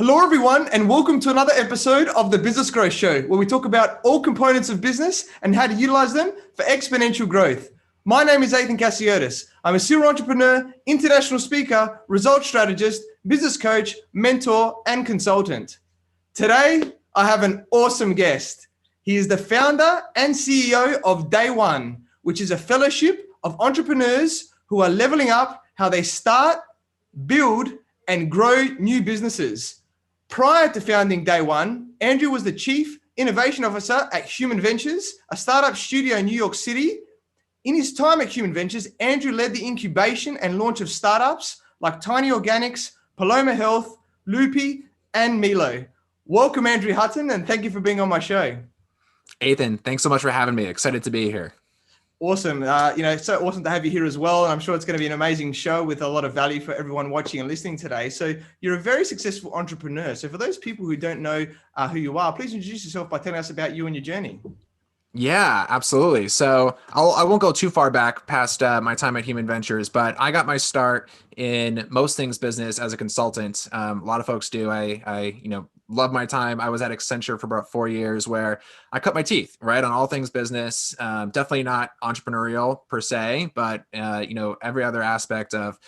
Hello, everyone, and welcome to another episode of the Business Growth Show, where we talk about all components of business and how to utilize them for exponential growth. My name is Athin Cassiotis. I'm a serial entrepreneur, international speaker, results strategist, business coach, mentor, and consultant. Today, I have an awesome guest. He is the founder and CEO of Day One, which is a fellowship of entrepreneurs who are leveling up how they start, build, and grow new businesses. Prior to founding Day One, Andrew was the Chief Innovation Officer at Human Ventures, a startup studio in New York City. In his time at Human Ventures, Andrew led the incubation and launch of startups like Tiny Organics, Paloma Health, Loopy, and Milo. Welcome, Andrew Hutton, and thank you for being on my show. Athin, thanks so much for having me. Excited to be here. Awesome. It's so awesome to have you here as well. And I'm sure it's going to be an amazing show with a lot of value for everyone watching and listening today. So you're a very successful entrepreneur. So for those people who don't know who you are, please introduce yourself by telling us about you and your journey. Yeah, absolutely. So I won't go too far back past my time at Human Ventures, but I got my start in most things business as a consultant. A lot of folks do. I love my time. I was at Accenture for about 4 years where I cut my teeth, right, on all things business. Definitely not entrepreneurial per se, but every other aspect of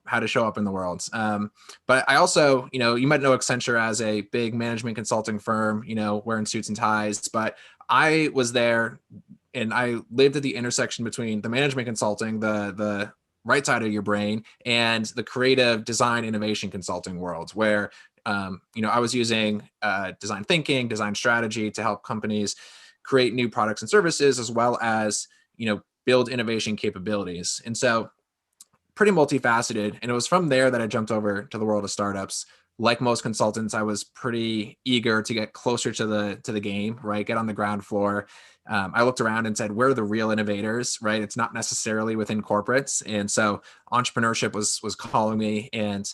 how to show up in the world. But I also, you might know Accenture as a big management consulting firm, wearing suits and ties, but I was there and I lived at the intersection between the management consulting, the right side of your brain, and the creative design innovation consulting world, where I was using design thinking, design strategy to help companies create new products and services, as well as build innovation capabilities. And so pretty multifaceted. And it was from there that I jumped over to the world of startups. Like most consultants, I was pretty eager to get closer to the game, right? Get on the ground floor. I looked around and said, where are the real innovators, right? It's not necessarily within corporates. And so entrepreneurship was calling me, and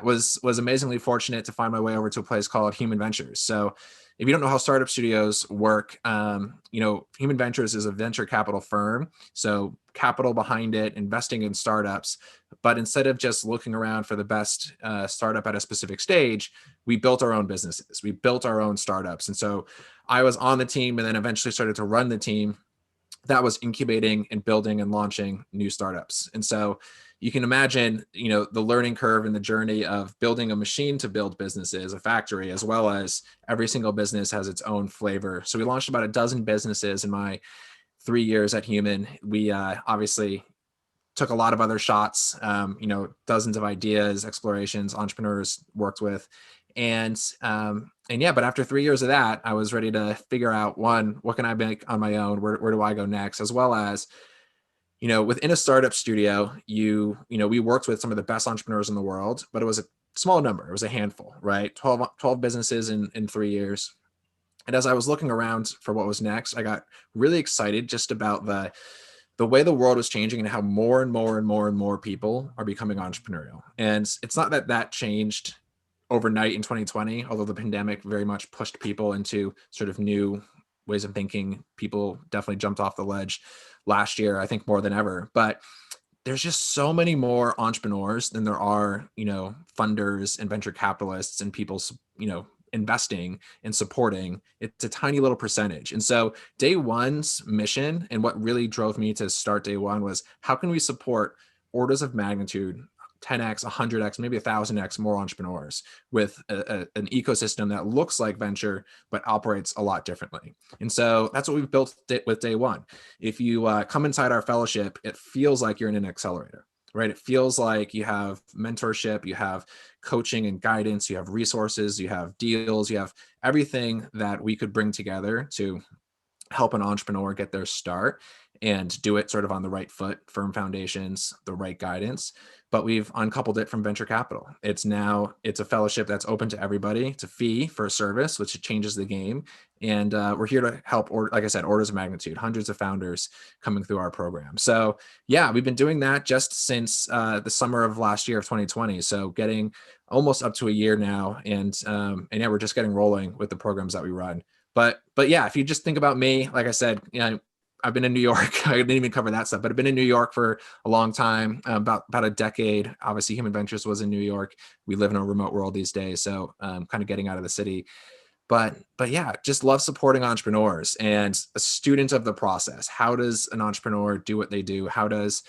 was amazingly fortunate to find my way over to a place called Human Ventures. So if you don't know how startup studios work, Human Ventures is a venture capital firm. So capital behind it, investing in startups. But instead of just looking around for the best startup at a specific stage, we built our own businesses. We built our own startups. And so I was on the team and then eventually started to run the team that was incubating and building and launching new startups. And so you can imagine, the learning curve and the journey of building a machine to build businesses, a factory, as well as every single business has its own flavor. So we launched about a dozen businesses in my 3 years at Human. We obviously took a lot of other shots, dozens of ideas, explorations, entrepreneurs worked with. But after 3 years of that, I was ready to figure out, one, what can I make on my own? Where do I go next? As well as, within a startup studio, we worked with some of the best entrepreneurs in the world, but it was a small number. It was a handful, right? 12 businesses in 3 years. And as I was looking around for what was next, I got really excited just about the way the world was changing and how more and more and more and more people are becoming entrepreneurial. And it's not that changed overnight in 2020, although the pandemic very much pushed people into sort of new ways of thinking. People definitely jumped off the ledge last year, I think more than ever. But there's just so many more entrepreneurs than there are, funders and venture capitalists and people, investing and supporting. It's a tiny little percentage. And so Day One's mission, and what really drove me to start Day One, was how can we support orders of magnitude 10x, 100x, maybe 1,000x more entrepreneurs with an ecosystem that looks like venture, but operates a lot differently. And so that's what we've built with Day One. If you come inside our fellowship, it feels like you're in an accelerator, right? It feels like you have mentorship, you have coaching and guidance, you have resources, you have deals, you have everything that we could bring together to help an entrepreneur get their start and do it sort of on the right foot, firm foundations, the right guidance. But we've uncoupled it from venture capital. It's a fellowship that's open to everybody. It's a fee for a service, which changes the game. And we're here to help, like I said, orders of magnitude, hundreds of founders coming through our program. So we've been doing that just since the summer of last year of 2020. So getting almost up to a year now. And we're just getting rolling with the programs that we run. But if you just think about me, like I said, I've been in New York. I didn't even cover that stuff, but I've been in New York for a long time, about a decade. Obviously, Human Ventures was in New York. We live in a remote world these days, so kind of getting out of the city. But yeah, just love supporting entrepreneurs and a student of the process. How does an entrepreneur do what they do? How does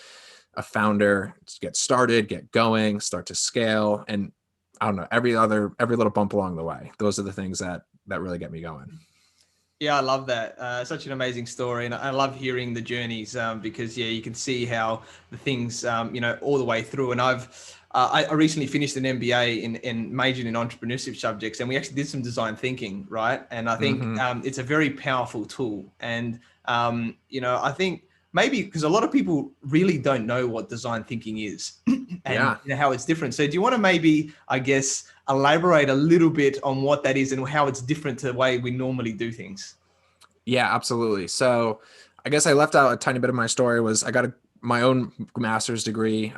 a founder get started, get going, start to scale, and I don't know, every little bump along the way. Those are the things that really get me going. Yeah, I love that. Such an amazing story. And I love hearing the journeys because, yeah, you can see how the things, all the way through. And I recently finished an MBA in majored in entrepreneurship subjects, and we actually did some design thinking, right? And I think it's a very powerful tool. And, I think maybe because a lot of people really don't know what design thinking is and how it's different. So do you want to maybe, I guess, elaborate a little bit on what that is and how it's different to the way we normally do things? Yeah, absolutely. So I guess I left out a tiny bit of my story. Was I got my own master's degree,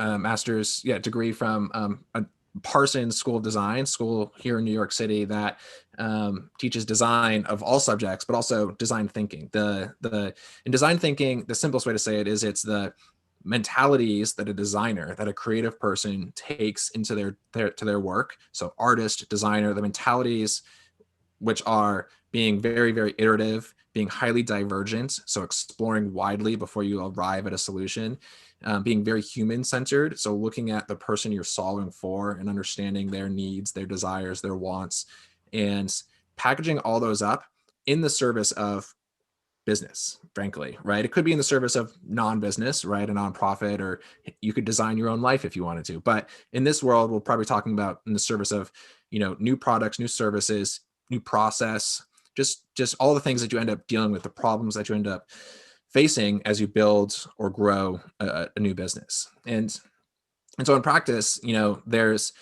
degree from a Parsons School of Design school here in New York City that teaches design of all subjects, but also design thinking. In design thinking, the simplest way to say it is it's the mentalities that a designer, that a creative person takes into their work. So artist, designer, the mentalities which are being very, very iterative, being highly divergent, so exploring widely before you arrive at a solution, being very human-centered, so looking at the person you're solving for and understanding their needs, their desires, their wants, and packaging all those up in the service of business, frankly, right? It could be in the service of non-business, right? A nonprofit, or you could design your own life if you wanted to. But in this world, we're probably talking about in the service of, new products, new services, new process, just all the things that you end up dealing with, the problems that you end up facing as you build or grow a new business. And so in practice, there's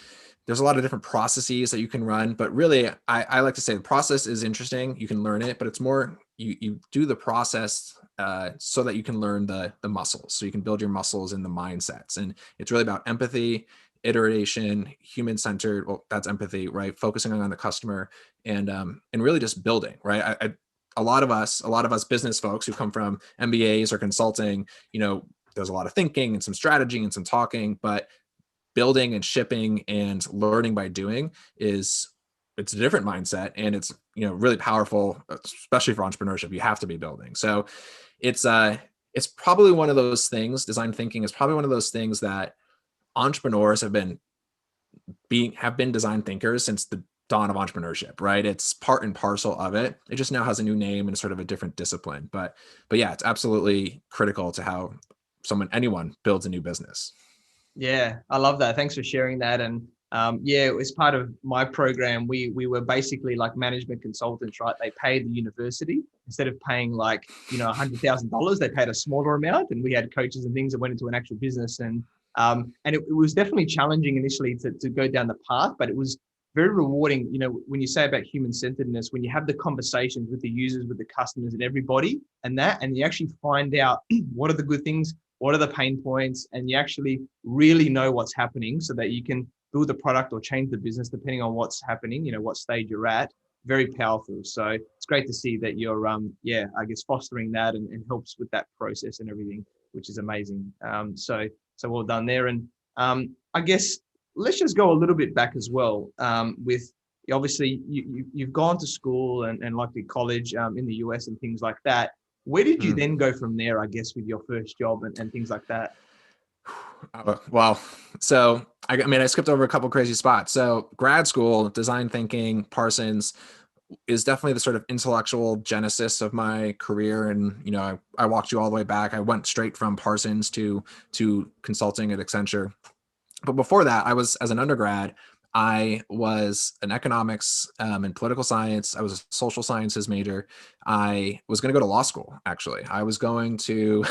a lot of different processes that you can run, but really I like to say the process is interesting. You can learn it, but it's more, you do the process so that you can learn the muscles. So you can build your muscles and the mindsets. And it's really about empathy, iteration, human-centered. Well, that's empathy, right? Focusing on the customer and really just building, right? A lot of us business folks who come from MBAs or consulting, there's a lot of thinking and some strategy and some talking, but building and shipping and learning by doing it's a different mindset, and it's really powerful, especially for entrepreneurship. You have to be building. So it's probably one of those things. Design thinking is probably one of those things that entrepreneurs have been design thinkers since the dawn of entrepreneurship, right? It's part and parcel of it. It just now has a new name and sort of a different discipline. But yeah, it's absolutely critical to how anyone builds a new business. Yeah, I love that. Thanks for sharing that. And as part of my program, we were basically like management consultants, right? They paid the university instead of paying $100,000. They paid a smaller amount, and we had coaches and things that went into an actual business. And it was definitely challenging initially to go down the path, but it was very rewarding. When you say about human centeredness, when you have the conversations with the users, with the customers, and everybody, and you actually find out what are the good things, what are the pain points, and you actually really know what's happening so that you can build the product or change the business depending on what's happening, what stage you're at. Very powerful. So it's great to see that you're, I guess, fostering that and helps with that process and everything, which is amazing. So well done there. And I guess let's just go a little bit back as well with, obviously, you've gone to school and likely college in the US and things like that. Where did you then go from there, I guess, with your first job and things like that? Well, so I skipped over a couple crazy spots. So grad school, design thinking, Parsons is definitely the sort of intellectual genesis of my career. And, I walked you all the way back. I went straight from Parsons to consulting at Accenture. But before that, as an undergrad, I was an economics and political science. I was a social sciences major. I was going to go to law school, actually. I was going to,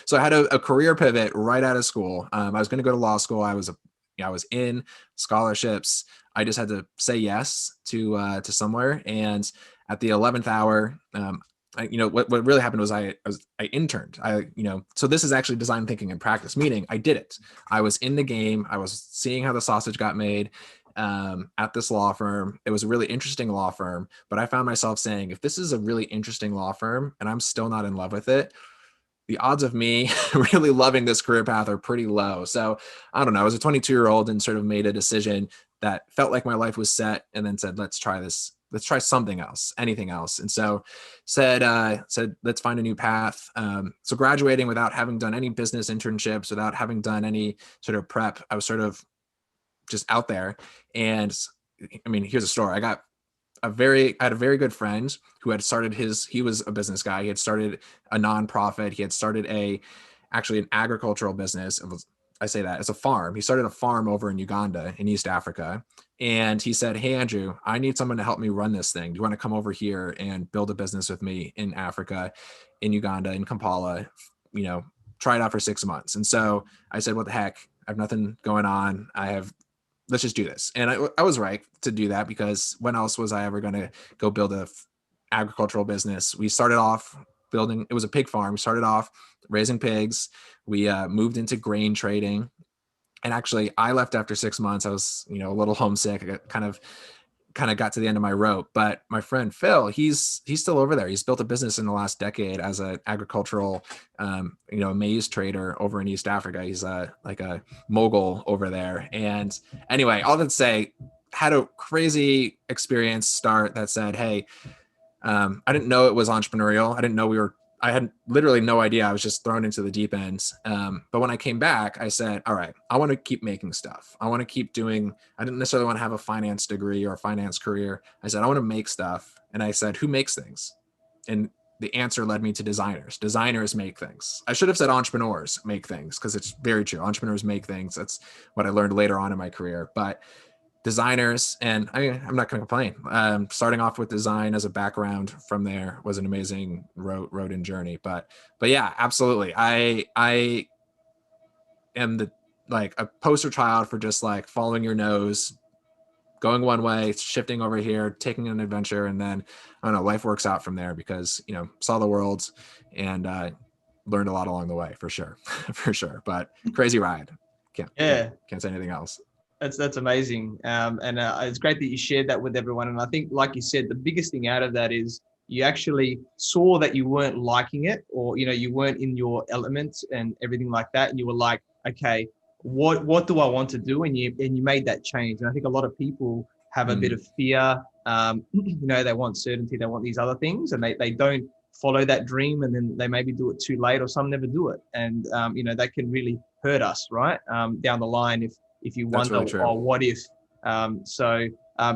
so I had a career pivot right out of school. I was going to go to law school. I was in scholarships. I just had to say yes to somewhere. And at the 11th hour, what really happened was I interned. So this is actually design thinking in practice, meaning I did it. I was in the game. I was seeing how the sausage got made at this law firm. It was a really interesting law firm, but I found myself saying, if this is a really interesting law firm and I'm still not in love with it, the odds of me really loving this career path are pretty low. So I don't know. I was a 22-year-old and sort of made a decision that felt like my life was set, and then said, let's try this. Let's try something else, anything else. And so said, let's find a new path. So graduating without having done any business internships, without having done any sort of prep, I was sort of just out there. And I mean, here's a story. I had a very good friend who had started he was a business guy. He had started a nonprofit. He had started actually an agricultural business. I say that, it's a farm. He started a farm over in Uganda in East Africa. And he said, hey, Andrew, I need someone to help me run this thing. Do you want to come over here and build a business with me in Africa, in Uganda, in Kampala, try it out for 6 months. And so I said, what the heck? I have nothing going on. Let's just do this. And I was right to do that, because when else was I ever going to go build a agricultural business? We started off it was a pig farm. We started off raising pigs. We moved into grain trading. And actually I left after 6 months. I was, a little homesick. I kind of got to the end of my rope, but my friend Phil, he's still over there. He's built a business in the last decade as an agricultural, maize trader over in East Africa. He's like a mogul over there. And anyway, all that to say, had a crazy experience start that said, hey, I didn't know it was entrepreneurial. I had literally no idea. I was just thrown into the deep end. But when I came back, I said, all right, I want to keep making stuff. I want to keep doing, I didn't necessarily want to have a finance degree or a finance career. I said, I want to make stuff. And I said, who makes things? And the answer led me to designers. Designers make things. I should have said entrepreneurs make things, because it's very true. Entrepreneurs make things. That's what I learned later on in my career. But designers, and I'm not going to complain. Starting off with design as a background from there was an amazing road and journey. But yeah, absolutely. I am like a poster child for just like following your nose, going one way, shifting over here, taking an adventure, and then I don't know, life works out from there, because saw the world and learned a lot along the way, for sure, for sure. But crazy ride. Can't say anything else. That's amazing. And it's great that you shared that with everyone. And I think, like you said, the biggest thing out of that is you actually saw that you weren't liking it, or, you weren't in your elements and everything like that. And you were like, okay, what do I want to do? And you made that change. And I think a lot of people have a bit of fear. They want certainty, they want these other things, and they don't follow that dream, and then they maybe do it too late, or some never do it. And, that can really hurt us, right? Down the line, if you wonder, really what if?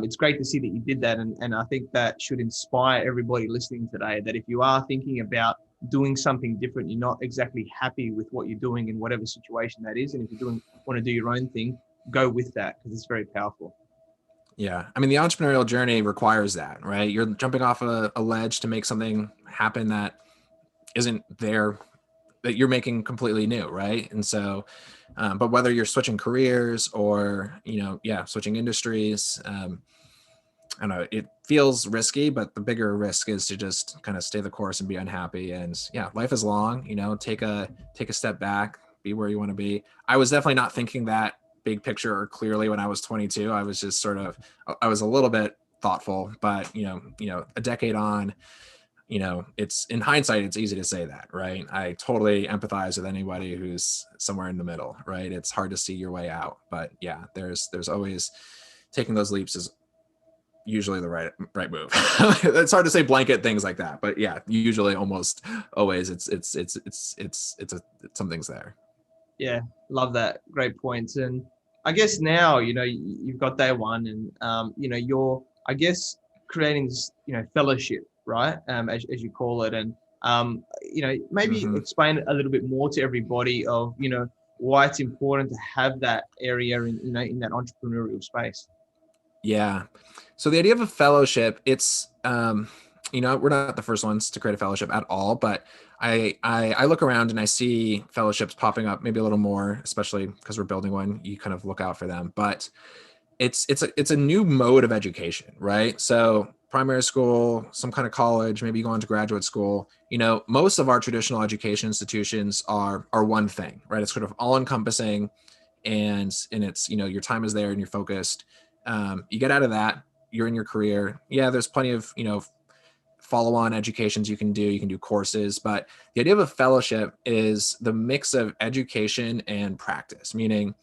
It's great to see that you did that. And I think that should inspire everybody listening today, that if you are thinking about doing something different, you're not exactly happy with what you're doing in whatever situation that is, and if you want to do your own thing, go with that, because it's very powerful. Yeah. I mean, the entrepreneurial journey requires that, right? You're jumping off a ledge to make something happen that isn't there, that you're making completely new, right? And so, but whether you're switching careers or, switching industries, I don't know, it feels risky, but the bigger risk is to just kind of stay the course and be unhappy. And yeah, life is long, take a step back, be where you want to be. I was definitely not thinking that big picture or clearly when I was 22. I was just I was a little bit thoughtful, but a decade on, it's in hindsight, it's easy to say that, right? I totally empathize with anybody who's somewhere in the middle, right? It's hard to see your way out, but yeah, there's always, taking those leaps is usually the right move. It's hard to say blanket things like that, but yeah, usually almost always something's there. Yeah, love that. Great points. And I guess now, you've got day one, and you're, I guess, creating this, fellowship, right? As you call it. And maybe explain a little bit more to everybody of, why it's important to have that area in that entrepreneurial space. Yeah. So the idea of a fellowship, it's, we're not the first ones to create a fellowship at all, but I look around and I see fellowships popping up maybe a little more, especially because we're building one. You kind of look out for them, but it's a new mode of education, right? So primary school, some kind of college, maybe you go on to graduate school. Most of our traditional education institutions are one thing, right? It's sort of all encompassing, and it's, your time is there and you're focused. You get out of that, you're in your career. Yeah, there's plenty of, follow-on educations you can do courses, but the idea of a fellowship is the mix of education and practice, meaning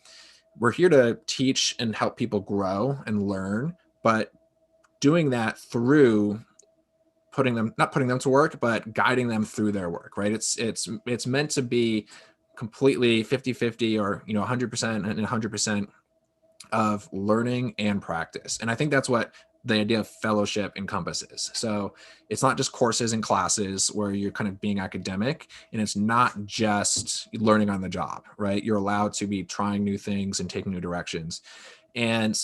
we're here to teach and help people grow and learn, but doing that through not putting them to work, but guiding them through their work, right? It's meant to be completely 50-50 or 100% and 100% of learning and practice. And I think that's what the idea of fellowship encompasses. So it's not just courses and classes where you're kind of being academic, and it's not just learning on the job, right? You're allowed to be trying new things and taking new directions. And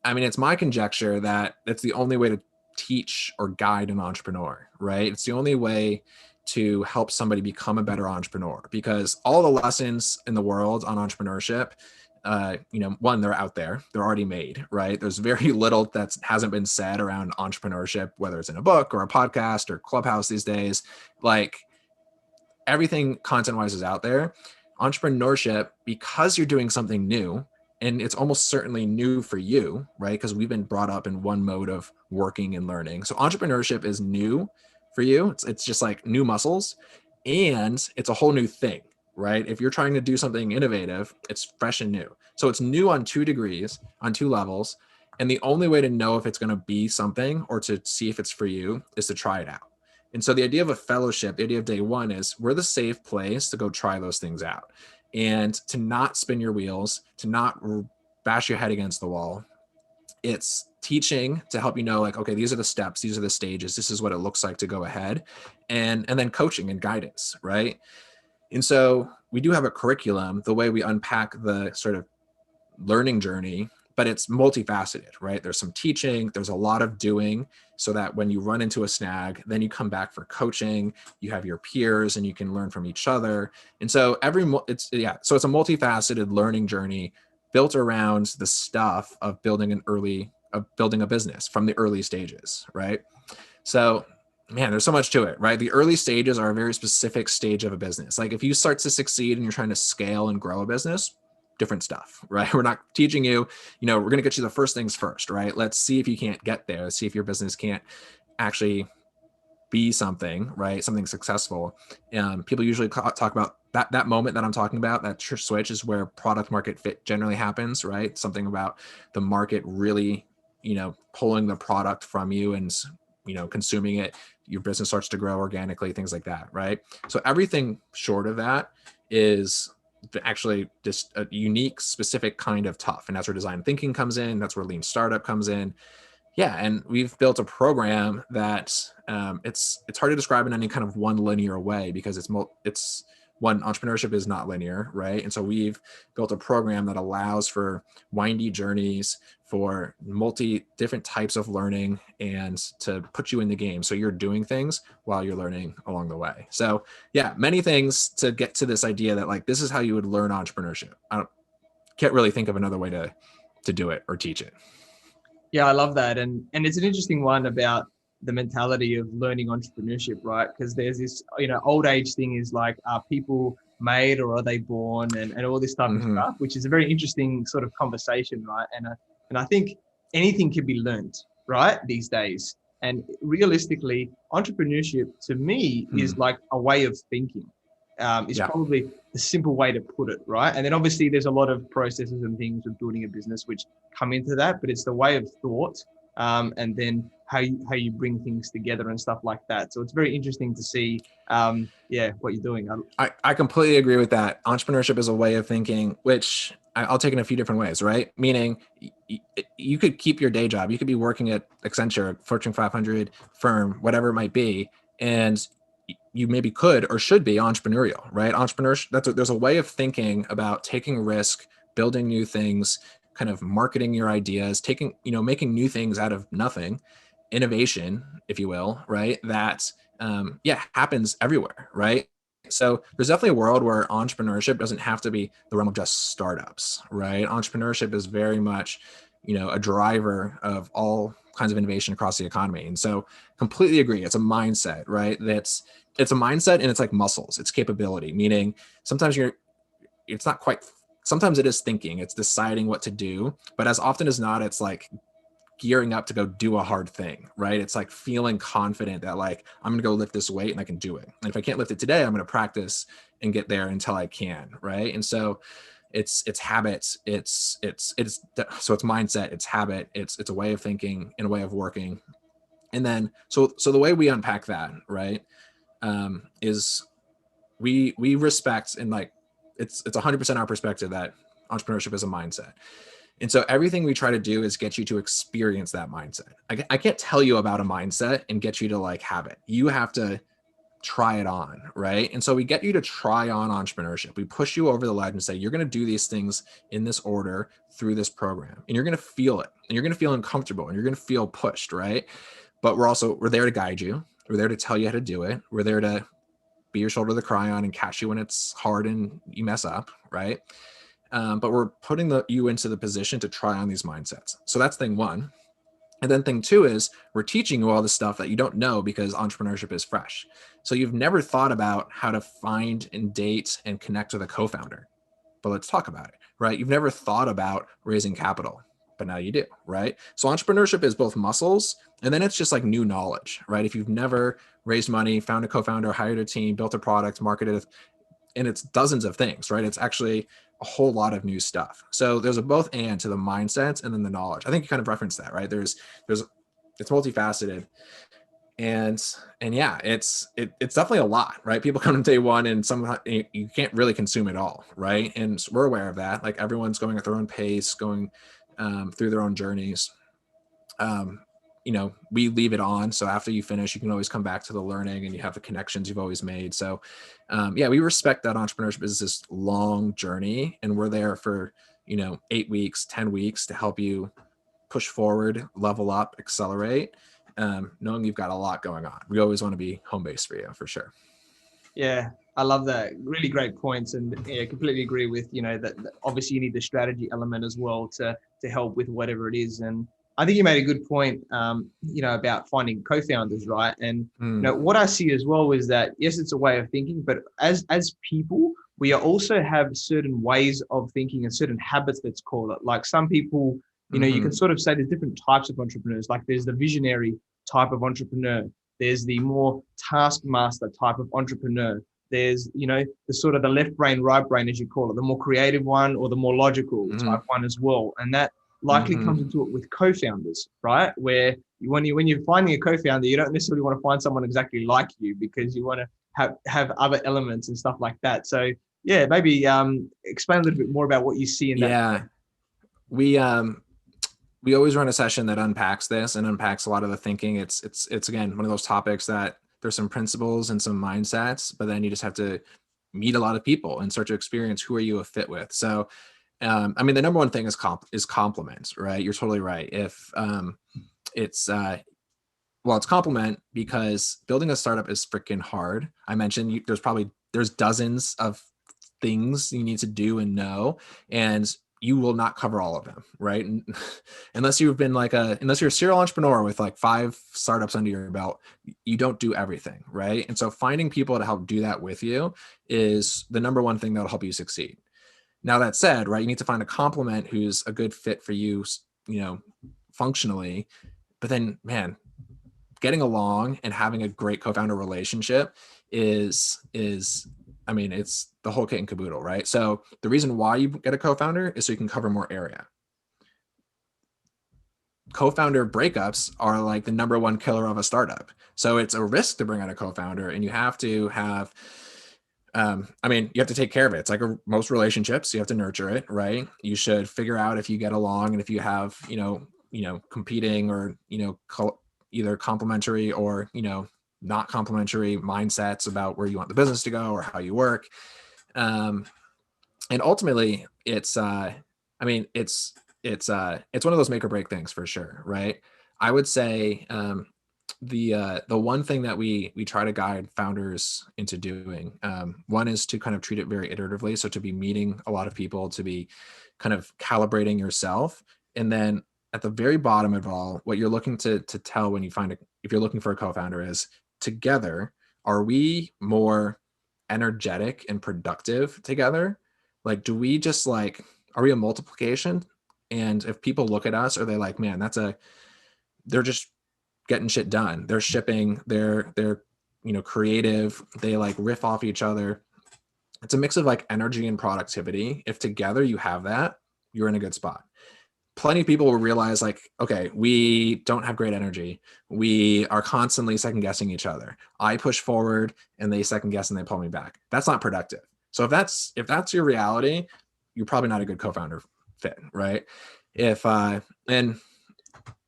I mean, it's my conjecture that it's the only way to teach or guide an entrepreneur, right? It's the only way to help somebody become a better entrepreneur, because all the lessons in the world on entrepreneurship, one, they're out there, they're already made, right? There's very little that hasn't been said around entrepreneurship, whether it's in a book or a podcast or Clubhouse these days. Like, everything content-wise is out there. Entrepreneurship, because you're doing something new, and it's almost certainly new for you, right? Because we've been brought up in one mode of working and learning. So entrepreneurship is new for you. It's just like new muscles, and it's a whole new thing, right? If you're trying to do something innovative, it's fresh and new. So it's new on 2 degrees, on 2 levels. And the only way to know if it's going to be something or to see if it's for you is to try it out. And so the idea of a fellowship, the idea of day one is we're the safe place to go try those things out, and to not spin your wheels, to not bash your head against the wall. It's teaching to help you know, like, okay, these are the steps, these are the stages, this is what it looks like to go ahead, and then coaching and guidance, right? And so we do have a curriculum, the way we unpack the sort of learning journey, but it's multifaceted, right? There's some teaching, there's a lot of doing, so that when you run into a snag, then you come back for coaching, you have your peers and you can learn from each other. And so it's a multifaceted learning journey built around the stuff of building a business from the early stages, right? So man, there's so much to it, right? The early stages are a very specific stage of a business. Like, if you start to succeed and you're trying to scale and grow a business, different stuff, right? We're not teaching you, we're going to get you the first things first, right? Let's see if you can't get there. Let's see if your business can't actually be something, right? Something successful. People usually talk about that moment that I'm talking about, that switch, is where product market fit generally happens, right? Something about the market really, pulling the product from you and, consuming it. Your business starts to grow organically, things like that, right? So everything short of that is actually just a unique, specific kind of tough. And that's where design thinking comes in. That's where lean startup comes in. Yeah. And we've built a program that it's hard to describe in any kind of one linear way, because entrepreneurship is not linear, right? And so we've built a program that allows for windy journeys, for different types of learning, and to put you in the game. So you're doing things while you're learning along the way. So yeah, many things to get to this idea that, like, this is how you would learn entrepreneurship. Can't really think of another way to do it or teach it. Yeah, I love that. And it's an interesting one about the mentality of learning entrepreneurship, right? Because there's this, old age thing is like, are people made or are they born, and all this type of stuff, which is a very interesting sort of conversation, right? And I think anything can be learned, right, these days. And realistically, entrepreneurship to me is like a way of thinking. Is probably the simple way to put it, right? And then obviously there's a lot of processes and things of building a business which come into that, but it's the way of thought, and then how you bring things together and stuff like that. So it's very interesting to see, what you're doing. I completely agree with that. Entrepreneurship is a way of thinking, which I'll take in a few different ways, right? Meaning you could keep your day job. You could be working at Accenture, Fortune 500 firm, whatever it might be, and you maybe could or should be entrepreneurial, right? Entrepreneurship, there's a way of thinking about taking risk, building new things, kind of marketing your ideas, making new things out of nothing, innovation, if you will, right? That, happens everywhere, right? So there's definitely a world where entrepreneurship doesn't have to be the realm of just startups, right? Entrepreneurship is very much, a driver of all kinds of innovation across the economy. And so completely agree. It's a mindset, right? It's a mindset, and it's like muscles, it's capability, meaning sometimes sometimes it is thinking, it's deciding what to do, but as often as not, it's like gearing up to go do a hard thing, right? It's like feeling confident that like, I'm going to go lift this weight and I can do it. And if I can't lift it today, I'm going to practice and get there until I can. Right. And so it's habits. So it's mindset, it's habit, it's a way of thinking and a way of working. And then, so the way we unpack that, right, is we respect, and like, it's 100% our perspective that entrepreneurship is a mindset. And so everything we try to do is get you to experience that mindset. I can't tell you about a mindset and get you to like have it. You have to try it on, right? And so we get you to try on entrepreneurship. We push you over the ledge and say, you're going to do these things in this order through this program, and you're going to feel it, and you're going to feel uncomfortable, and you're going to feel pushed, right? But we're there to guide you. We're there to tell you how to do it. We're there to be your shoulder to cry on and catch you when it's hard and you mess up, right? But we're putting you into the position to try on these mindsets. So that's thing one. And then thing two is we're teaching you all the stuff that you don't know because entrepreneurship is fresh. So you've never thought about how to find and date and connect with a co-founder, but let's talk about it, right? You've never thought about raising capital, but now you do, right? So entrepreneurship is both muscles, and then it's just like new knowledge, right? If you've never raised money, found a co-founder, hired a team, built a product, marketed it, and it's dozens of things, right? It's actually a whole lot of new stuff. So there's a both and to the mindsets and then the knowledge. I think you kind of referenced that, right? It's multifaceted. And yeah, it's definitely a lot, right? People come to day one and somehow you can't really consume it all, right? And we're aware of that. Like everyone's going at their own pace, going through their own journeys. We leave it on. So after you finish, you can always come back to the learning and you have the connections you've always made. So we respect that entrepreneurship is this long journey, and we're there for, 8 weeks, 10 weeks to help you push forward, level up, accelerate, knowing you've got a lot going on. We always want to be home base for you, for sure. Yeah, I love that. Really great points, and completely agree with that obviously you need the strategy element as well to help with whatever it is. And I think you made a good point, about finding co-founders, right? And what I see as well is that yes, it's a way of thinking, but as people, we also have certain ways of thinking and certain habits, let's call it. Like some people, you can sort of say there's different types of entrepreneurs. Like there's the visionary type of entrepreneur. There's the more taskmaster type of entrepreneur. There's, the sort of the left brain, right brain, as you call it, the more creative one or the more logical type one as well. And that likely comes into it with co-founders, right? Where when you're finding a co-founder, you don't necessarily want to find someone exactly like you because you want to have other elements and stuff like that. So yeah, maybe explain a little bit more about what you see in that. Yeah, we always run a session that unpacks this and unpacks a lot of the thinking. It's again, one of those topics that there's some principles and some mindsets, but then you just have to meet a lot of people and start to experience who are you a fit with. So, the number one thing is compliments, right? You're totally right. If it's compliment, because building a startup is freaking hard. I mentioned there's dozens of things you need to do and know, and you will not cover all of them, right? Unless you're a serial entrepreneur with like 5 startups under your belt, you don't do everything, right? And so finding people to help do that with you is the number one thing that'll help you succeed. Now that said, right, you need to find a complement who's a good fit for you, functionally, but then, man, getting along and having a great co-founder relationship is it's the whole kit and caboodle, right? So the reason why you get a co-founder is so you can cover more area. Co-founder breakups are like the number one killer of a startup. So it's a risk to bring on a co-founder, and you have to have, you have to take care of it. It's like most relationships, you have to nurture it, right? You should figure out if you get along and if you have, competing or, either complementary or, not complementary mindsets about where you want the business to go or how you work. And ultimately it's one of those make or break things for sure. Right. I would say, the one thing that we try to guide founders into doing, one is to kind of treat it very iteratively. So to be meeting a lot of people, to be kind of calibrating yourself. And then at the very bottom of it all, what you're looking to tell when you if you're looking for a co-founder is, together, are we more energetic and productive together? Like, are we a multiplication? And if people look at us, are they like, man, that's a they're just getting shit done. They're shipping, they're creative. They like riff off each other. It's a mix of like energy and productivity. If together you have that, you're in a good spot. Plenty of people will realize like, okay, we don't have great energy. We are constantly second guessing each other. I push forward and they second guess and they pull me back. That's not productive. So if that's your reality, you're probably not a good co-founder fit, right? And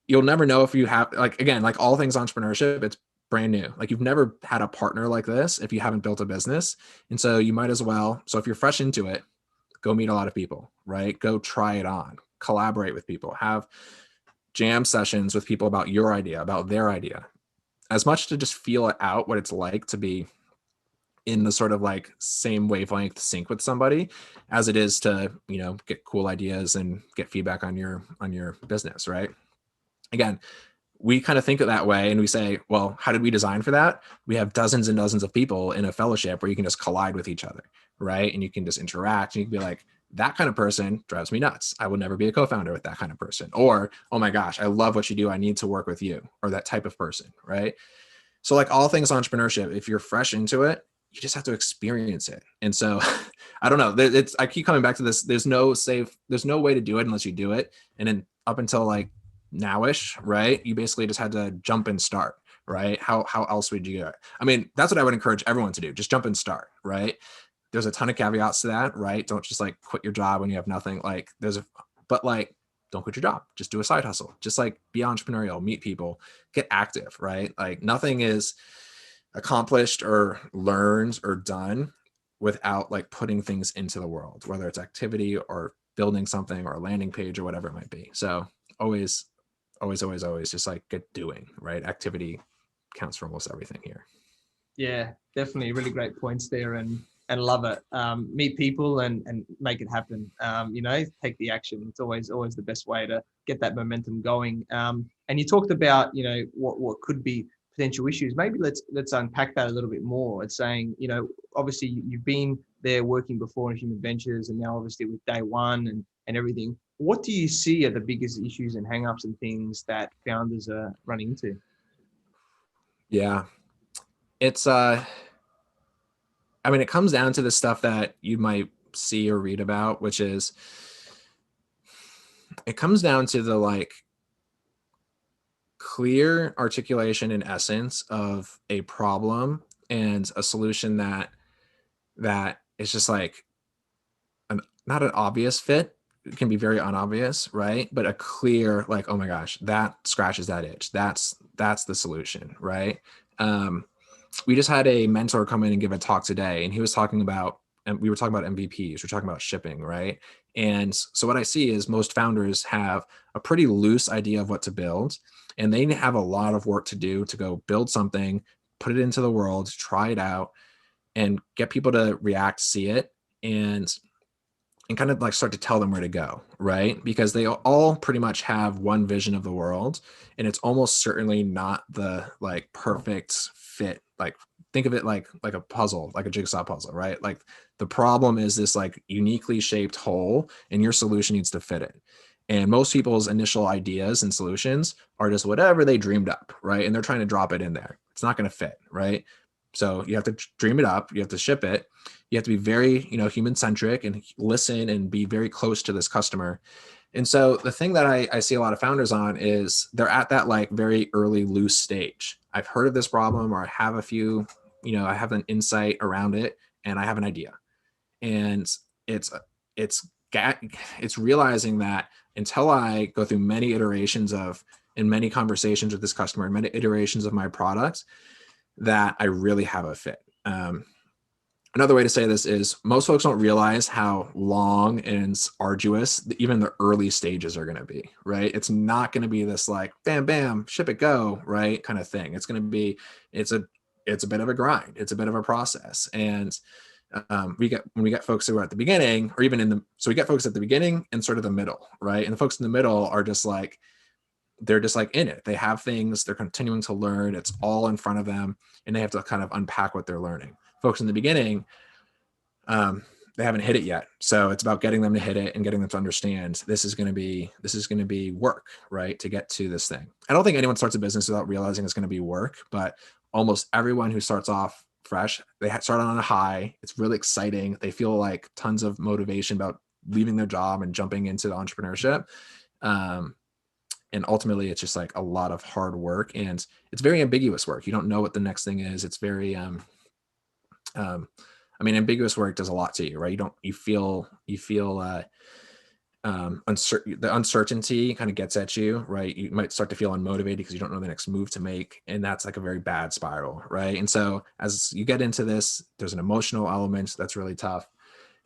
you'll never know if you have, like, again, like all things entrepreneurship, it's brand new. Like you've never had a partner like this if you haven't built a business. And so you might as well, so if you're fresh into it, go meet a lot of people, right? Go try it on, collaborate with people, have jam sessions with people about your idea, about their idea, as much to just feel it out, what it's like to be in the sort of like same wavelength sync with somebody as it is to, get cool ideas and get feedback on your business, right? Again, we kind of think of that way and we say, well, how did we design for that? We have dozens and dozens of people in a fellowship where you can just collide with each other, right? And you can just interact and you can be like, that kind of person drives me nuts. I will never be a co-founder with that kind of person. Or, oh my gosh, I love what you do. I need to work with you, or that type of person, right? So like all things entrepreneurship, if you're fresh into it, you just have to experience it. And so I don't know, I keep coming back to this. There's no way to do it unless you do it. And then up until like nowish, right? You basically just had to jump and start, right? How else would you do it? I mean, that's what I would encourage everyone to do. Just jump and start, right? There's a ton of caveats to that, right? Don't just like quit your job when you have nothing. Like but like, don't quit your job. Just do a side hustle. Just like be entrepreneurial, meet people, get active, right? Like nothing is accomplished or learned or done without like putting things into the world, whether it's activity or building something or a landing page or whatever it might be. So always just like get doing, right? Activity counts for almost everything here. Yeah, definitely really great points there, and love it. Meet people and make it happen. Take the action. It's always the best way to get that momentum going. And you talked about, what could be potential issues. Maybe let's unpack that a little bit more. It's saying, obviously you've been there working before in Human Ventures, and now obviously with Day One and everything. What do you see are the biggest issues and hangups and things that founders are running into? Yeah, it's it comes down to the stuff that you might see or read about, which is, it comes down to the like clear articulation and essence of a problem and a solution that is just like not an obvious fit. It can be very unobvious, right? But a clear, like, oh my gosh, that scratches that itch. That's the solution, right? We just had a mentor come in and give a talk today, and he was talking about, and we were talking about MVPs, we're talking about shipping, right? And so what I see is most founders have a pretty loose idea of what to build, and they have a lot of work to do to go build something, put it into the world, try it out, and get people to react, see it, and kind of like start to tell them where to go, right? Because they all pretty much have one vision of the world, and it's almost certainly not the like perfect fit. Like think of it like a puzzle, like a jigsaw puzzle, right? Like the problem is this like uniquely shaped hole, and your solution needs to fit it. And most people's initial ideas and solutions are just whatever they dreamed up, right? And they're trying to drop it in there. It's not going to fit, right? So you have to dream it up, you have to ship it, you have to be very, human centric and listen and be very close to this customer. And so the thing that I see a lot of founders on is they're at that like very early loose stage. I've heard of this problem, or I have a few, I have an insight around it, and I have an idea. And it's realizing that until I go through many iterations and many conversations with this customer and many iterations of my product, that I really have a fit. Another way to say this is most folks don't realize how long and arduous even the early stages are going to be, right? It's not going to be this like bam, bam, ship it, go, right? Kind of thing. It's going to be, it's a bit of a grind. It's a bit of a process. And when we get folks who are at the beginning, or even so we get folks at the beginning and sort of the middle, right? And the folks in the middle are just like, they're just like in it. They have things, they're continuing to learn. It's all in front of them, and they have to kind of unpack what they're learning. Folks in the beginning, they haven't hit it yet. So it's about getting them to hit it and getting them to understand this is going to be work, right? To get to this thing. I don't think anyone starts a business without realizing it's going to be work, but almost everyone who starts off fresh, they start on a high. It's really exciting. They feel like tons of motivation about leaving their job and jumping into the entrepreneurship. And ultimately it's just like a lot of hard work, and it's very ambiguous work. You don't know what the next thing is. It's very, ambiguous work does a lot to you, right? You feel the uncertainty kind of gets at you, right? You might start to feel unmotivated because you don't know the next move to make. And that's like a very bad spiral, right? And so as you get into this, there's an emotional element that's really tough.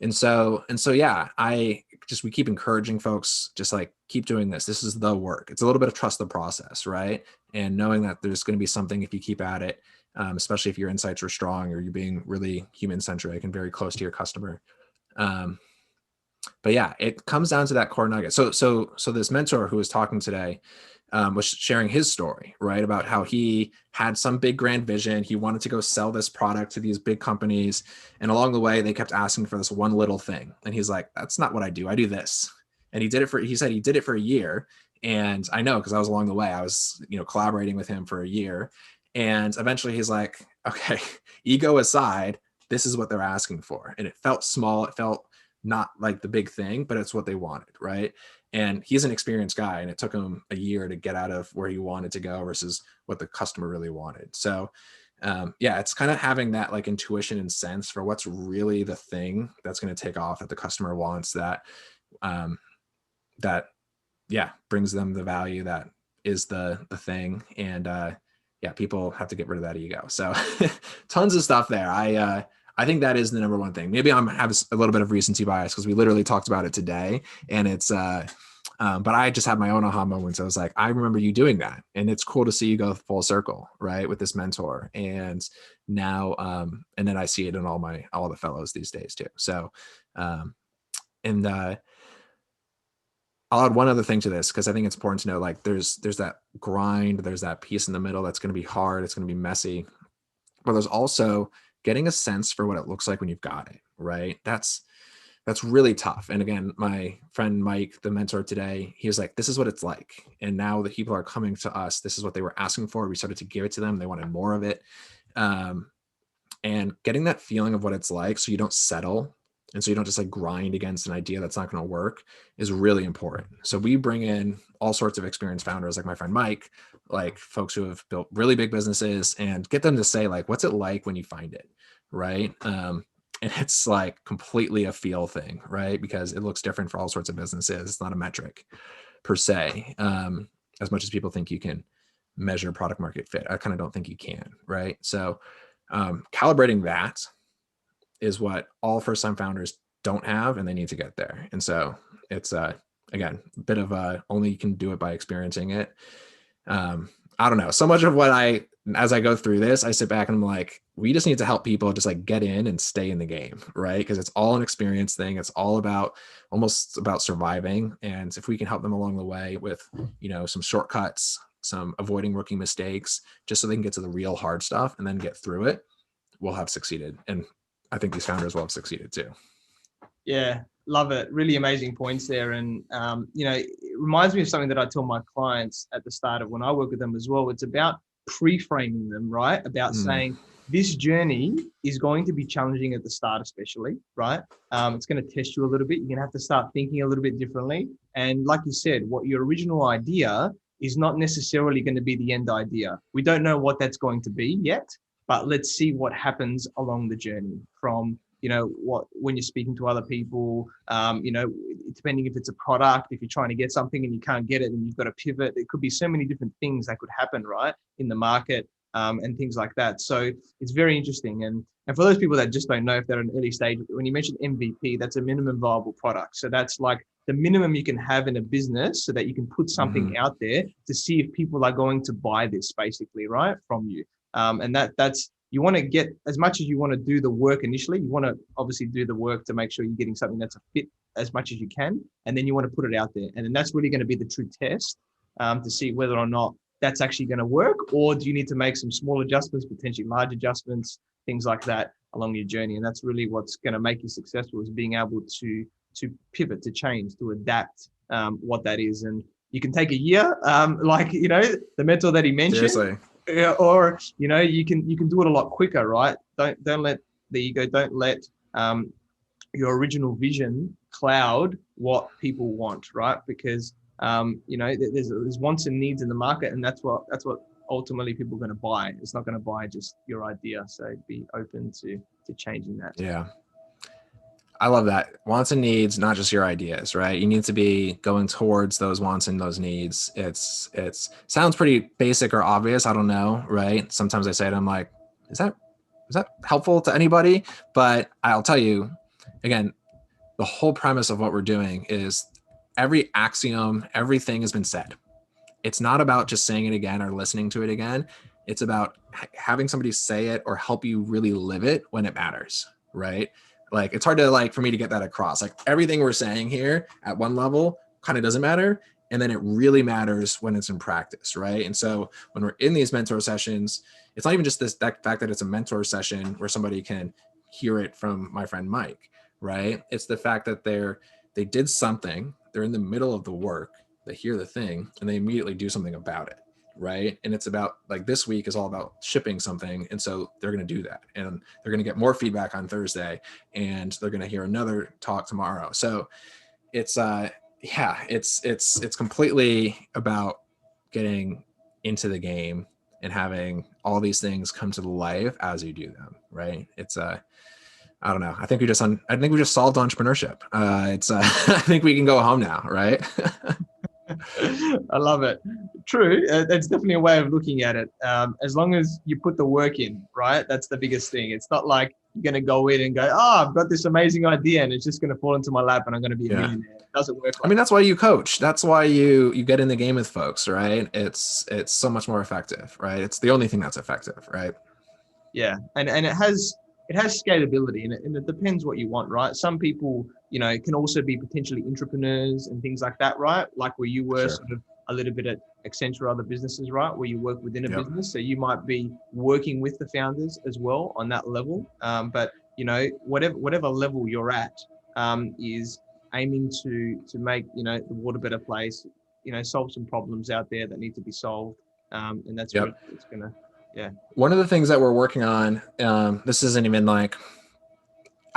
And so, yeah, we keep encouraging folks, just like, keep doing this. This is the work. It's a little bit of trust the process, right? And knowing that there's going to be something if you keep at it, especially if your insights are strong or you're being really human centric and very close to your customer. But yeah, it comes down to that core nugget. So this mentor who was talking today was sharing his story, right? About how he had some big grand vision. He wanted to go sell this product to these big companies. And along the way, they kept asking for this one little thing. And he's like, that's not what I do. I do this. And he said he did it for a year. And I know, because I was along the way, I was, collaborating with him for a year. And eventually he's like, okay, ego aside, this is what they're asking for. And it felt small. It felt not like the big thing, but it's what they wanted, right? And he's an experienced guy, and it took him a year to get out of where he wanted to go versus what the customer really wanted. So it's kind of having that like intuition and sense for what's really the thing that's going to take off that the customer wants, that brings them the value that is the thing. And people have to get rid of that ego. So tons of stuff there. I think that is the number one thing. Maybe I'm have a little bit of recency bias because we literally talked about it today, and it's, but I just had my own aha moments. I was like, I remember you doing that, and it's cool to see you go full circle, right, with this mentor. And now, and then I see it in all the fellows these days too. So, I'll add one other thing to this, because I think it's important to know, like, there's that grind, there's that piece in the middle that's going to be hard, it's going to be messy, but there's also getting a sense for what it looks like when you've got it, right? That's really tough. And again, my friend Mike, the mentor today, he was like, this is what it's like. And now the people are coming to us. This is what they were asking for. We started to give it to them. They wanted more of it. And getting that feeling of what it's like, so you don't settle, and so you don't just like grind against an idea that's not going to work, is really important. So we bring in all sorts of experienced founders, like my friend Mike, like folks who have built really big businesses, and get them to say, like, what's it like when you find it, right? And it's like completely a feel thing, right? Because it looks different for all sorts of businesses. It's not a metric per se, as much as people think you can measure product market fit. I kind of don't think you can, right? So calibrating that is what all first-time founders don't have, and they need to get there. And so it's again, a bit of only you can do it by experiencing it. I don't know. So much of what as I go through this, I sit back and I'm like, we just need to help people just like get in and stay in the game, right? Because it's all an experience thing. It's all almost about surviving. And if we can help them along the way with, some shortcuts, some avoiding rookie mistakes, just so they can get to the real hard stuff and then get through it, we'll have succeeded. And I think these founders will have succeeded too. Yeah, love it. Really amazing points there. And, it reminds me of something that I tell my clients at the start of when I work with them as well. It's about pre-framing them, right? About saying this journey is going to be challenging at the start, especially, right? It's going to test you a little bit. You're going to have to start thinking a little bit differently. And like you said, what your original idea is not necessarily going to be the end idea. We don't know what that's going to be yet, but let's see what happens along the journey from, when you're speaking to other people, depending if it's a product, if you're trying to get something and you can't get it and you've got to pivot, there could be so many different things that could happen, right, in the market, and things like that. So it's very interesting. And for those people that just don't know, if they're at an early stage, when you mentioned MVP, that's a minimum viable product. So that's like the minimum you can have in a business so that you can put something out there to see if people are going to buy this, basically, right, from you. And that's, you want to get, as much as you want to do the work initially, you want to obviously do the work to make sure you're getting something that's a fit as much as you can. And then you want to put it out there. And then that's really going to be the true test, to see whether or not that's actually going to work, or do you need to make some small adjustments, potentially large adjustments, things like that along your journey. And that's really what's going to make you successful, is being able to pivot, to change, to adapt what that is. And you can take a year, like, the mentor that he mentioned. Seriously. Or, you can do it a lot quicker, right? Don't let the ego, don't let your original vision cloud what people want, right? Because there's wants and needs in the market, and that's what ultimately people are going to buy. It's not going to buy just your idea. So be open to changing that. Yeah. I love that. Wants and needs, not just your ideas, right? You need to be going towards those wants and those needs. It's sounds pretty basic or obvious. I don't know, right? Sometimes I say it, I'm like, is that helpful to anybody? But I'll tell you, again, the whole premise of what we're doing is every axiom, everything has been said. It's not about just saying it again or listening to it again. It's about having somebody say it or help you really live it when it matters, right? Like, it's hard to for me to get that across. Like, everything we're saying here at one level kind of doesn't matter. And then it really matters when it's in practice, right? And so when we're in these mentor sessions, it's not even just that fact that it's a mentor session where somebody can hear it from my friend Mike, right? It's the fact that they did something, they're in the middle of the work, they hear the thing, and they immediately do something about it, right? And it's about, like, this week is all about shipping something, and so they're going to do that, and they're going to get more feedback on Thursday, and they're going to hear another talk tomorrow. So it's it's completely about getting into the game and having all these things come to life as you do them, right? It's I don't know. I think we just solved entrepreneurship. I think we can go home now, right? I love it. True. That's definitely a way of looking at it. As long as you put the work in, right? That's the biggest thing. It's not like you're going to go in and go, I've got this amazing idea and it's just going to fall into my lap and I'm going to be a millionaire. It doesn't work like that's why you coach. That's why you get in the game with folks, right? It's so much more effective, right? It's the only thing that's effective, right? Yeah. And it has scalability, and it depends what you want, right? Some people, can also be potentially entrepreneurs and things like that, right? Like where you were sort of a little bit at Accenture, other businesses, right? Where you work within a business. So you might be working with the founders as well on that level. But, whatever level you're at is aiming to make, the world a better place, solve some problems out there that need to be solved. And that's where it's going to, One of the things that we're working on, this isn't even like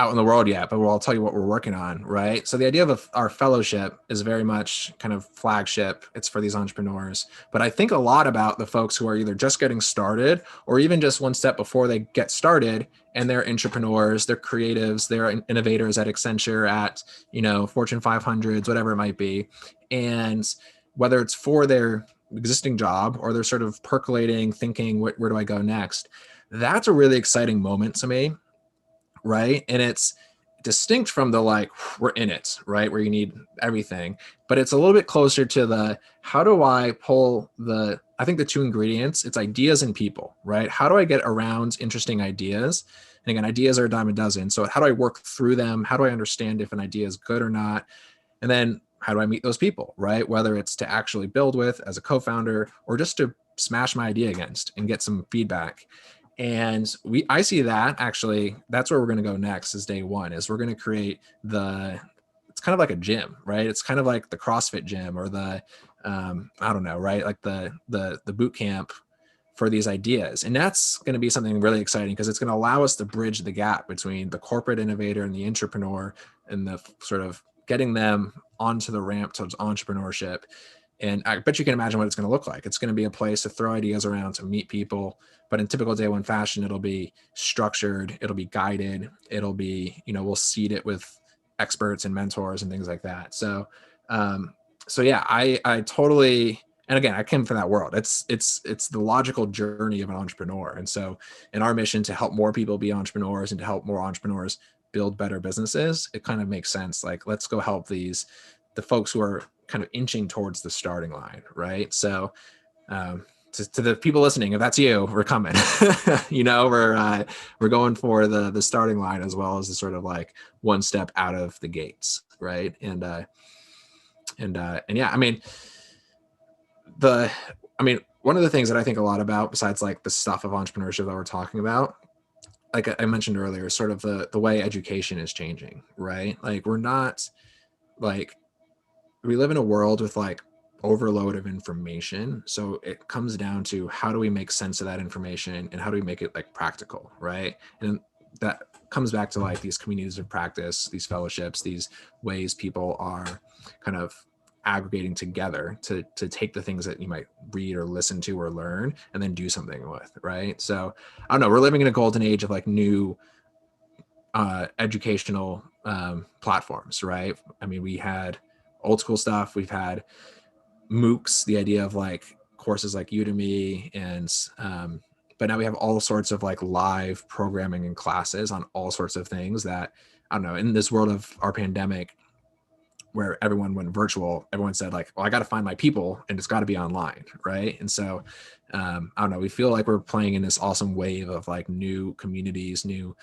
out in the world yet, but I'll tell you what we're working on, right? So the idea of our fellowship is very much kind of flagship. It's for these entrepreneurs. But I think a lot about the folks who are either just getting started or even just one step before they get started, and they're entrepreneurs, they're creatives, they're innovators at Accenture, at, Fortune 500s, whatever it might be. And whether it's for their existing job or they're sort of percolating, thinking, where do I go next? That's a really exciting moment to me, right? And it's distinct from the we're in it, right? Where you need everything, but it's a little bit closer to the, how do I pull I think the two ingredients, it's ideas and people, right? How do I get around interesting ideas? And again, ideas are a dime a dozen. So how do I work through them? How do I understand if an idea is good or not? And then how do I meet those people, right? Whether it's to actually build with as a co-founder or just to smash my idea against and get some feedback. And I see that actually, that's where we're going to go next is day one, is we're going to create it's kind of like a gym, right? It's kind of like the CrossFit gym or the, I don't know, right? Like the boot camp for these ideas. And that's going to be something really exciting because it's going to allow us to bridge the gap between the corporate innovator and the entrepreneur, and the sort of getting them onto the ramp towards entrepreneurship. And I bet you can imagine what it's going to look like. It's going to be a place to throw ideas around, to meet people, but in typical day one fashion, it'll be structured, it'll be guided, it'll be, we'll seed it with experts and mentors and things like that. So yeah, I totally, and again, I came from that world. It's the logical journey of an entrepreneur. And so in our mission to help more people be entrepreneurs and to help more entrepreneurs build better businesses, it kind of makes sense. Like, let's go help the folks who are kind of inching towards the starting line, right? So to the people listening, if that's you, we're coming. We're going for the starting line as well as the sort of like one step out of the gates, right? And yeah, one of the things that I think a lot about, besides like the stuff of entrepreneurship that we're talking about, like I mentioned earlier, sort of the way education is changing, right? Like we're not like, we live in a world with like overload of information. So it comes down to how do we make sense of that information and how do we make it like practical, right? And that comes back to like these communities of practice, these fellowships, these ways people are kind of aggregating together to take the things that you might read or listen to or learn and then do something with, right? So I don't know, we're living in a golden age of like new educational platforms, right? I mean, we had old school stuff, we've had MOOCs, the idea of like courses like Udemy, and but now we have all sorts of like live programming and classes on all sorts of things that, I don't know, in this world of our pandemic where everyone went virtual, everyone said like, well, I got to find my people and it's got to be online, right? And so I don't know, we feel like we're playing in this awesome wave of like new communities, new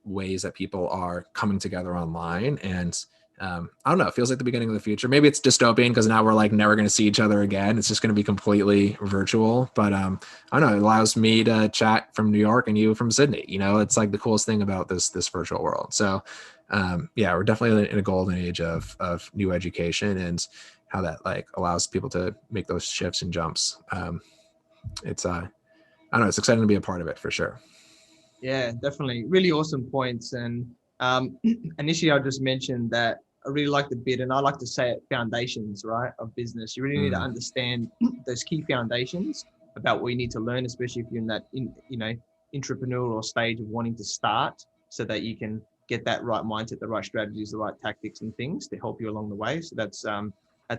ways that people are coming together online. And I don't know, it feels like the beginning of the future. Maybe it's dystopian because now we're like never going to see each other again. It's just going to be completely virtual. But I don't know, it allows me to chat from New York and you from Sydney. You know, it's like the coolest thing about this virtual world. So yeah, we're definitely in a golden age of new education and how that like allows people to make those shifts and jumps. It's I don't know, it's exciting to be a part of it for sure. Yeah, definitely. Really awesome points. And initially, I just mentioned that I really like the bit, and I like to say it, foundations, right, of business. You really need to understand those key foundations about what you need to learn, especially if you're in that, entrepreneurial stage of wanting to start, so that you can get that right mindset, the right strategies, the right tactics and things to help you along the way. So that's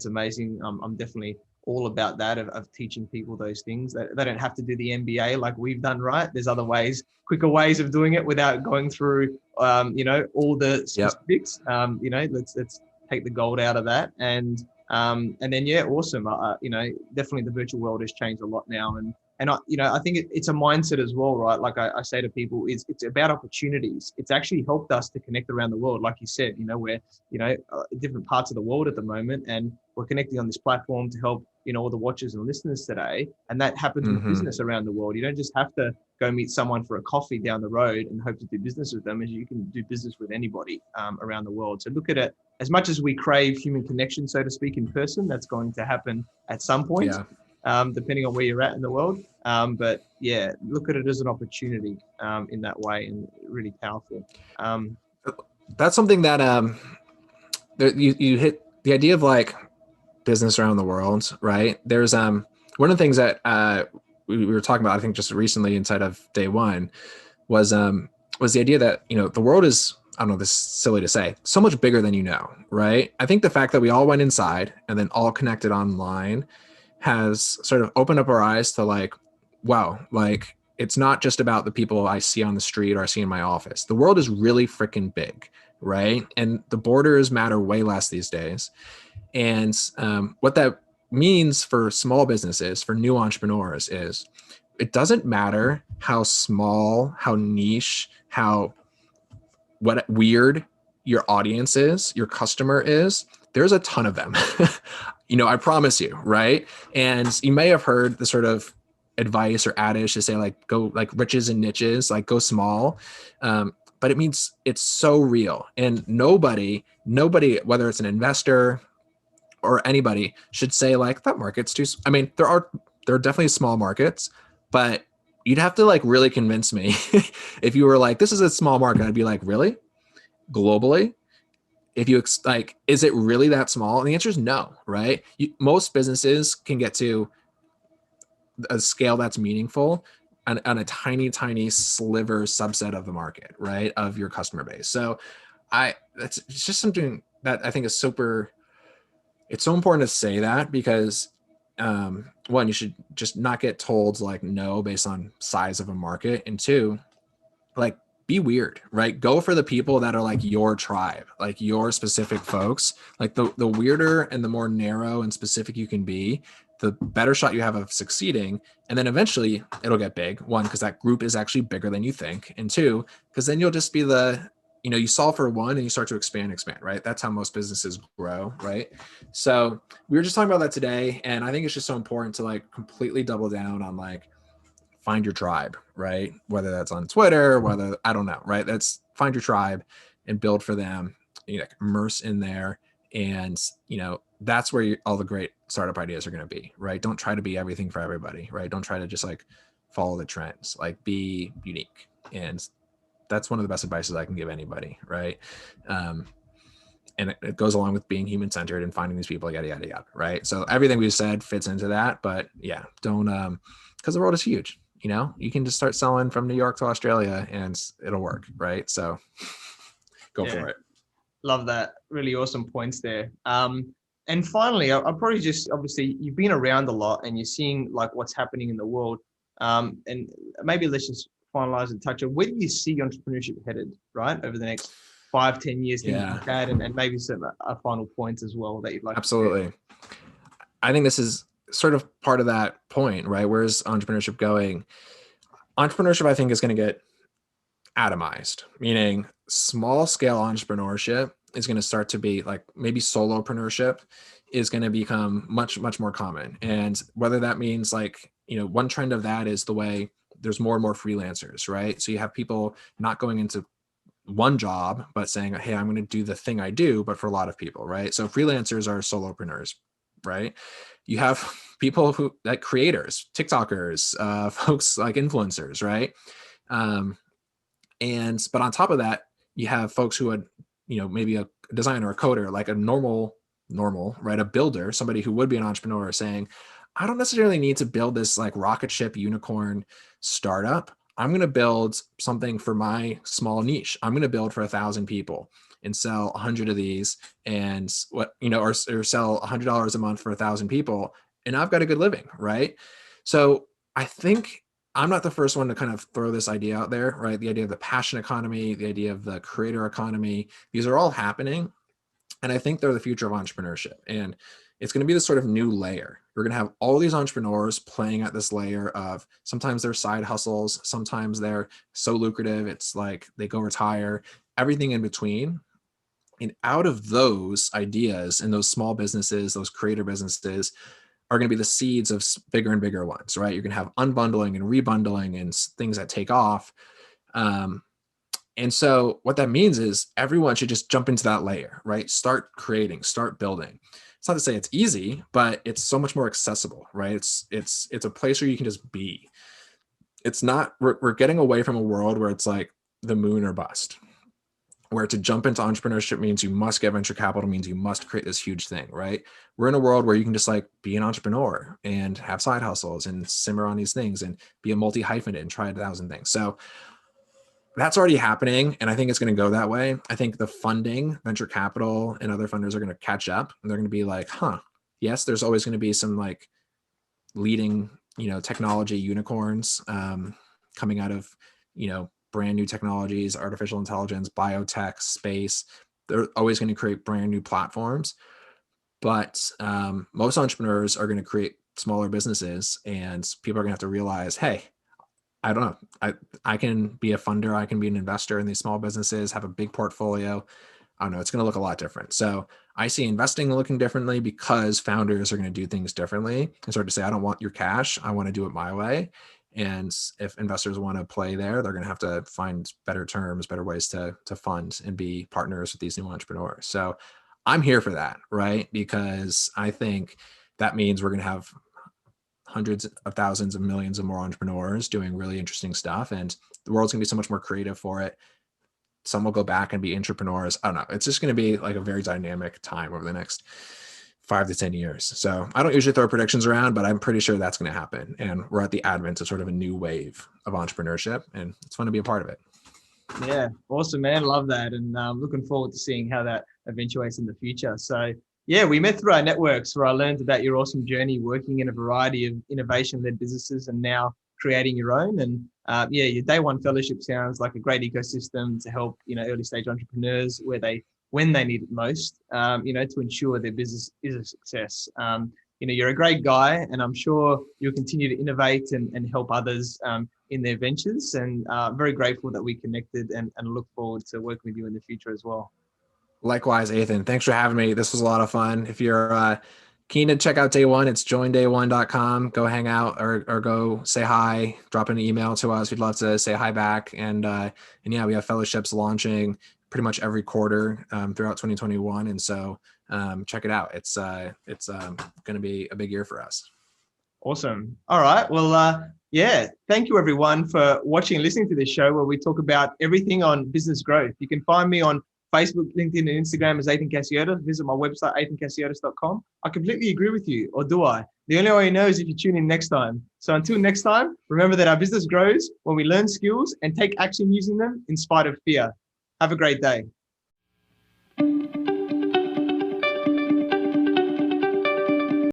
amazing. I'm definitely all about that of teaching people those things. That they don't have to do the MBA like we've done, right? There's other ways, quicker ways of doing it without going through, all the specifics. Let's take the gold out of that, and then yeah, awesome. Definitely the virtual world has changed a lot now, and I think it's a mindset as well, right? Like I say to people, it's about opportunities. It's actually helped us to connect around the world, like you said. We're different parts of the world at the moment, and we're connecting on this platform to help all the watchers and listeners today. And that happens with business around the world. You don't just have to go meet someone for a coffee down the road and hope to do business with them, as you can do business with anybody around the world. So look at it, as much as we crave human connection, so to speak, in person, that's going to happen at some point. Yeah. Depending on where you're at in the world. But yeah, look at it as an opportunity in that way, and really powerful. That's something that you hit the idea of like business around the world, right? There's one of the things that we were talking about, I think just recently inside of day one was the idea that, the world is, I don't know, this is silly to say, so much bigger than right? I think the fact that we all went inside and then all connected online has sort of opened up our eyes to like, wow, like it's not just about the people I see on the street or I see in my office. The world is really freaking big, right? And the borders matter way less these days. And what that means for small businesses, for new entrepreneurs, is it doesn't matter how small, how niche, what weird your audience is, your customer is. There's a ton of them. I promise you, right? And you may have heard the sort of advice or adage to say like, go like riches and niches, like go small. But it means it's so real. And nobody, whether it's an investor or anybody, should say like that market's too. I mean, there are definitely small markets, but you'd have to like really convince me if you were like, this is a small market. I'd be like, really? Globally? If you like, is it really that small? And the answer is no, right? Most businesses can get to a scale that's meaningful on a tiny, tiny sliver subset of the market, right? Of your customer base. So it's just something that I think is it's so important to say that because one, you should just not get told like no based on size of a market. And two, like, be weird, right? Go for the people that are like your tribe, like your specific folks. Like the weirder and the more narrow and specific you can be, the better shot you have of succeeding. And then eventually it'll get big. One, because that group is actually bigger than you think. And two, because then you'll just be you solve for one and you start to expand, right? That's how most businesses grow, right? So we were just talking about that today. And I think it's just so important to like completely double down on like find your tribe, right? Whether that's on Twitter, whether, I don't know, right? That's find your tribe and build for them, immerse in there. And, that's where all the great startup ideas are going to be, right? Don't try to be everything for everybody, right? Don't try to just like follow the trends, like be unique. And that's one of the best advices I can give anybody, right? And it goes along with being human-centered and finding these people, yada, yada, yada, right? So everything we've said fits into that, but yeah, don't, because the world is huge, you can just start selling from New York to Australia and it'll work, right? So go for it. Love that. Really awesome points there. And finally, I'll probably just, obviously, you've been around a lot and you're seeing like what's happening in the world. And maybe let's just finalize and touch on where do you see entrepreneurship headed, right, over the next 5-10 years, things like that, and maybe some final points as well that you'd like Absolutely. to share. I think this is sort of part of that point, right? Where's entrepreneurship going? Entrepreneurship, I think, is going to get atomized, meaning small scale entrepreneurship is going to start to be like maybe solopreneurship is going to become much, much more common. And whether that means like, one trend of that is the way there's more and more freelancers, right? So you have people not going into one job, but saying, hey, I'm going to do the thing I do, but for a lot of people, right? So freelancers are solopreneurs, right? You have people who like creators, TikTokers, folks like influencers, right? But on top of that, you have folks who would, maybe a designer, a coder, like a normal, right? A builder, somebody who would be an entrepreneur saying, I don't necessarily need to build this like rocket ship unicorn startup. I'm going to build something for my small niche. I'm going to build for 1,000 people and sell 100 of these and or sell $100 a month for 1,000 people. And I've got a good living, right? So I think I'm not the first one to kind of throw this idea out there, right? The idea of the passion economy, the idea of the creator economy, these are all happening. And I think they're the future of entrepreneurship. And it's going to be this sort of new layer. We're going to have all these entrepreneurs playing at this layer of sometimes they're side hustles, sometimes they're so lucrative, it's like they go retire, everything in between. And out of those ideas and those small businesses, those creator businesses are going to be the seeds of bigger and bigger ones, right? You're going to have unbundling and rebundling and things that take off. And so what that means is everyone should just jump into that layer, right? Start creating, start building. It's not to say it's easy, but it's so much more accessible, right? It's a place where you can just be. It's not, we're getting away from a world where it's like the moon or bust, where to jump into entrepreneurship means you must get venture capital, means you must create this huge thing, right? We're in a world where you can just like be an entrepreneur and have side hustles and simmer on these things and be a multi-hyphenate and try 1,000 things. So that's already happening. And I think it's going to go that way. I think the funding, venture capital and other funders are going to catch up and they're going to be like, yes, there's always going to be some like leading, technology unicorns coming out of, brand new technologies, artificial intelligence, biotech, space. They're always going to create brand new platforms. But most entrepreneurs are going to create smaller businesses and people are going to have to realize, hey, I don't know. I can be a funder. I can be an investor in these small businesses, have a big portfolio. I don't know. It's going to look a lot different. So I see investing looking differently because founders are going to do things differently and start to say, I don't want your cash. I want to do it my way. And if investors want to play there, they're going to have to find better terms, better ways to fund and be partners with these new entrepreneurs. So I'm here for that, right? Because I think that means we're going to have hundreds of thousands of millions of more entrepreneurs doing really interesting stuff. And the world's going to be so much more creative for it. Some will go back and be entrepreneurs. I don't know. It's just going to be like a very dynamic time over the next 5 to 10 years. So I don't usually throw predictions around, but I'm pretty sure that's going to happen. And we're at the advent of sort of a new wave of entrepreneurship, and it's fun to be a part of it. Yeah, awesome, man. Love that. And looking forward to seeing how that eventuates in the future. So yeah, we met through our networks where I learned about your awesome journey working in a variety of innovation-led businesses and now creating your own. And your Day One Fellowship sounds like a great ecosystem to help, early stage entrepreneurs when they need it most, to ensure their business is a success. You're a great guy, and I'm sure you'll continue to innovate and help others in their ventures. And very grateful that we connected and look forward to working with you in the future as well. Likewise, Athin. Thanks for having me. This was a lot of fun. If you're keen to check out Day One, it's joinday1.com. Go hang out or go say hi, drop an email to us. We'd love to say hi back. And yeah, we have fellowships launching pretty much every quarter throughout 2021. And so check it out. It's going to be a big year for us. Awesome. All right. Well, yeah, thank you everyone for watching and listening to this show where we talk about everything on business growth. You can find me on Facebook, LinkedIn, and Instagram as Athin Cassiotis. Visit my website, athincassiotis.com. I completely agree with you, or do I? The only way you know is if you tune in next time. So until next time, remember that our business grows when we learn skills and take action using them in spite of fear. Have a great day.